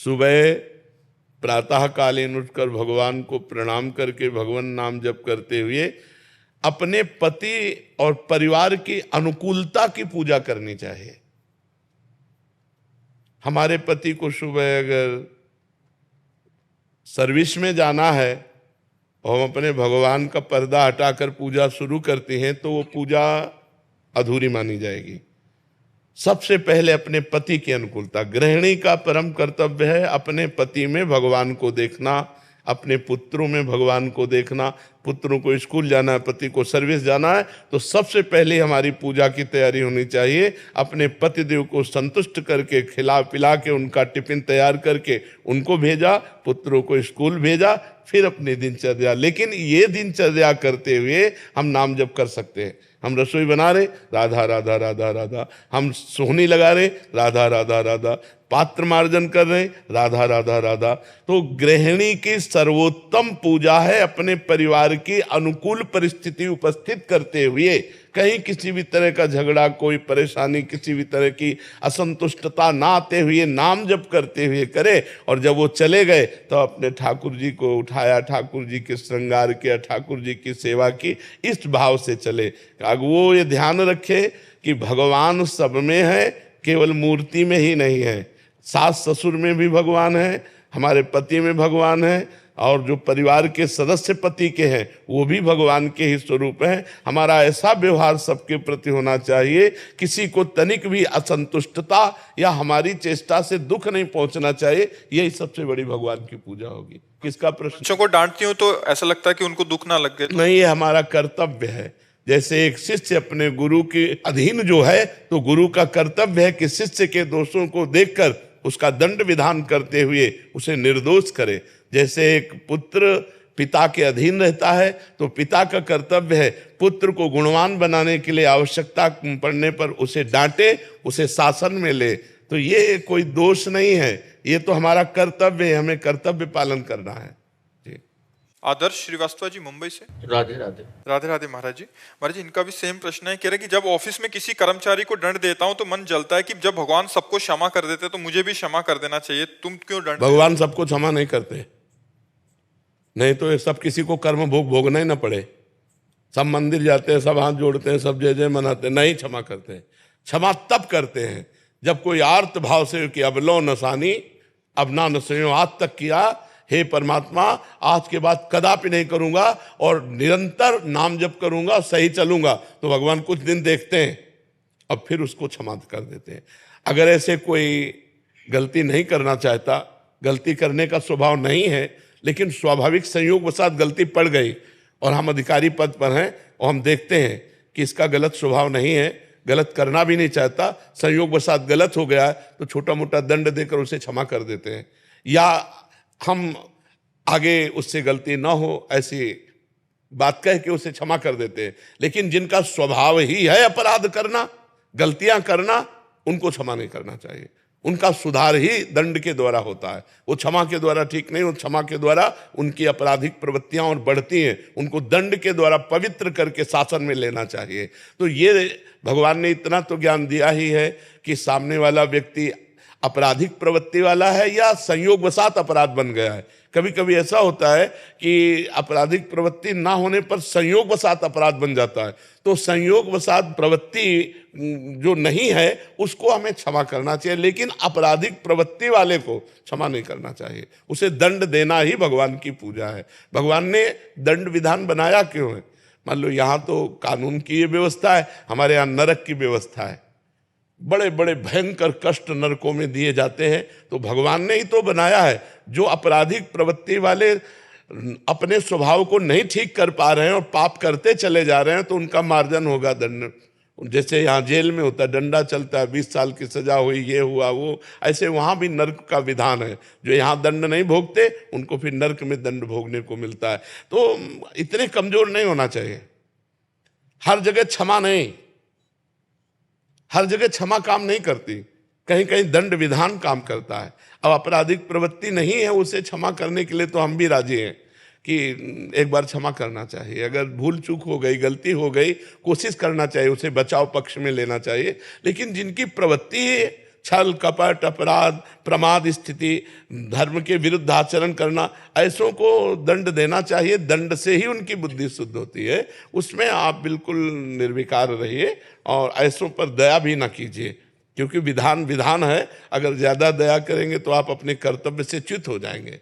सुबह प्रातःकालीन उठकर भगवान को प्रणाम करके भगवान नाम जप करते हुए अपने पति और परिवार की अनुकूलता की पूजा करनी चाहिए। हमारे पति को सुबह अगर सर्विस में जाना है और हम अपने भगवान का पर्दा हटाकर पूजा शुरू करते हैं तो वो पूजा अधूरी मानी जाएगी। सबसे पहले अपने पति की अनुकूलता, गृहिणी का परम कर्तव्य है अपने पति में भगवान को देखना, अपने पुत्रों में भगवान को देखना। पुत्रों को स्कूल जाना है, पति को सर्विस जाना है, तो सबसे पहले हमारी पूजा की तैयारी होनी चाहिए। अपने पतिदेव को संतुष्ट करके खिला पिला के उनका टिफिन तैयार करके उनको भेजा, पुत्रों को स्कूल भेजा, फिर अपनी दिनचर्या। लेकिन ये दिनचर्या करते हुए हम नाम जप कर सकते हैं। हम रसोई बना रहे राधा राधा राधा राधा, हम सोहनी लगा रहे राधा राधा राधा, पात्र मार्जन कर रहे राधा राधा राधा। तो गृहिणी की सर्वोत्तम पूजा है अपने परिवार की अनुकूल परिस्थिति उपस्थित करते हुए कहीं किसी भी तरह का झगड़ा, कोई परेशानी, किसी भी तरह की असंतुष्टता ना आते हुए नाम जप करते हुए करे। और जब वो चले गए तो अपने ठाकुर जी को उठाया, ठाकुर जी के श्रृंगार किया, ठाकुर जी की सेवा की, इस भाव से चले। वो ये ध्यान रखे कि भगवान सब में है, केवल मूर्ति में ही नहीं है। सास ससुर में भी भगवान है, हमारे पति में भगवान है, और जो परिवार के सदस्य पति के हैं वो भी भगवान के ही स्वरूप हैं। हमारा ऐसा व्यवहार सबके प्रति होना चाहिए, किसी को तनिक भी असंतुष्टता या हमारी चेष्टा से दुख नहीं पहुंचना चाहिए। यही सबसे बड़ी भगवान की पूजा होगी। किसका प्रश्न? बच्चों को डांटती हूँ तो ऐसा लगता है कि उनको दुख ना लग गए। नहीं, ये हमारा कर्तव्य है। जैसे एक शिष्य अपने गुरु के अधीन जो है, तो गुरु का कर्तव्य है कि शिष्य के दोषों को देखकर उसका दंड विधान करते हुए उसे निर्दोष करे। जैसे एक पुत्र पिता के अधीन रहता है तो पिता का कर्तव्य है पुत्र को गुणवान बनाने के लिए आवश्यकता पड़ने पर उसे डांटे, उसे शासन में ले। तो ये कोई दोष नहीं है, ये तो हमारा कर्तव्य है, हमें कर्तव्य पालन करना है। आदर्श श्रीवास्तव जी मुंबई से। राधे राधे। राधे राधे महाराज जी। महाराज जी, इनका भी सेम प्रश्न है। कह रहे कि जब ऑफिस में किसी कर्मचारी को दंड देता हूं तो मन जलता है कि जब भगवान सबको क्षमा कर देते तो मुझे भी क्षमा कर देना चाहिए, तुम क्यों दंड? भगवान सबको क्षमा नहीं करते, नहीं तो ये सब किसी को कर्म भोग भोगना ही ना पड़े। सब मंदिर जाते हैं, सब हाथ जोड़ते हैं, सब जय जय मनाते हैं, नहीं क्षमा करते हैं। क्षमा तब करते हैं जब कोई आर्त भाव से कि अब लो नसानी अब ना नसो, आज तक किया, हे परमात्मा आज के बाद कदापि नहीं करूंगा और निरंतर नाम जप करूंगा, सही चलूंगा। तो भगवान कुछ दिन देखते हैं अब फिर उसको क्षमा कर देते हैं। अगर ऐसे कोई गलती नहीं करना चाहता, गलती करने का स्वभाव नहीं है, लेकिन स्वाभाविक संयोग वसात गलती पड़ गई और हम अधिकारी पद पर हैं और हम देखते हैं कि इसका गलत स्वभाव नहीं है, गलत करना भी नहीं चाहता, संयोग वसात गलत हो गया, तो छोटा मोटा दंड देकर उसे क्षमा कर देते हैं। या हम आगे उससे गलती ना हो ऐसी बात कह के उसे क्षमा कर देते हैं। लेकिन जिनका स्वभाव ही है अपराध करना, गलतियां करना, उनको क्षमा नहीं करना चाहिए। उनका सुधार ही दंड के द्वारा होता है, वो क्षमा के द्वारा ठीक नहीं। वो क्षमा के द्वारा उनकी आपराधिक प्रवृत्तियां और बढ़ती हैं, उनको दंड के द्वारा पवित्र करके शासन में लेना चाहिए। तो ये भगवान ने इतना तो ज्ञान दिया ही है कि सामने वाला व्यक्ति आपराधिक प्रवृत्ति वाला है या संयोगवशात अपराध बन गया है। कभी कभी ऐसा होता है कि आपराधिक प्रवृत्ति ना होने पर संयोगवशात अपराध बन जाता है। तो संयोगवशात प्रवृत्ति जो नहीं है उसको हमें क्षमा करना चाहिए, लेकिन आपराधिक प्रवृत्ति वाले को क्षमा नहीं करना चाहिए। उसे दंड देना ही भगवान की पूजा है। भगवान ने दंड विधान बनाया क्यों है? मान लो यहाँ तो कानून की ये व्यवस्था है, हमारे यहाँ नरक की व्यवस्था है। बड़े बड़े भयंकर कष्ट नरकों में दिए जाते हैं, तो भगवान ने ही तो बनाया है। जो आपराधिक प्रवृत्ति वाले अपने स्वभाव को नहीं ठीक कर पा रहे हैं और पाप करते चले जा रहे हैं, तो उनका मार्जन होगा दंड। जैसे यहाँ जेल में होता है, डंडा चलता है, 20 साल की सजा हुई, ये हुआ वो, ऐसे वहाँ भी नर्क का विधान है। जो यहाँ दंड नहीं भोगते उनको फिर नर्क में दंड भोगने को मिलता है। तो इतने कमजोर नहीं होना चाहिए। हर जगह क्षमा नहीं, हर जगह क्षमा काम नहीं करती, कहीं कहीं दंड विधान काम करता है। अब आपराधिक प्रवृत्ति नहीं है, उसे क्षमा करने के लिए तो हम भी राजी हैं कि एक बार क्षमा करना चाहिए। अगर भूल चूक हो गई, गलती हो गई, कोशिश करना चाहिए, उसे बचाव पक्ष में लेना चाहिए। लेकिन जिनकी प्रवृत्ति छल कपट अपराध प्रमाद स्थिति धर्म के विरुद्ध आचरण करना, ऐसों को दंड देना चाहिए। दंड से ही उनकी बुद्धि शुद्ध होती है। उसमें आप बिल्कुल निर्विकार रहिए और ऐसों पर दया भी ना कीजिए, क्योंकि विधान विधान है। अगर ज्यादा दया करेंगे तो आप अपने कर्तव्य से च्युत हो जाएंगे।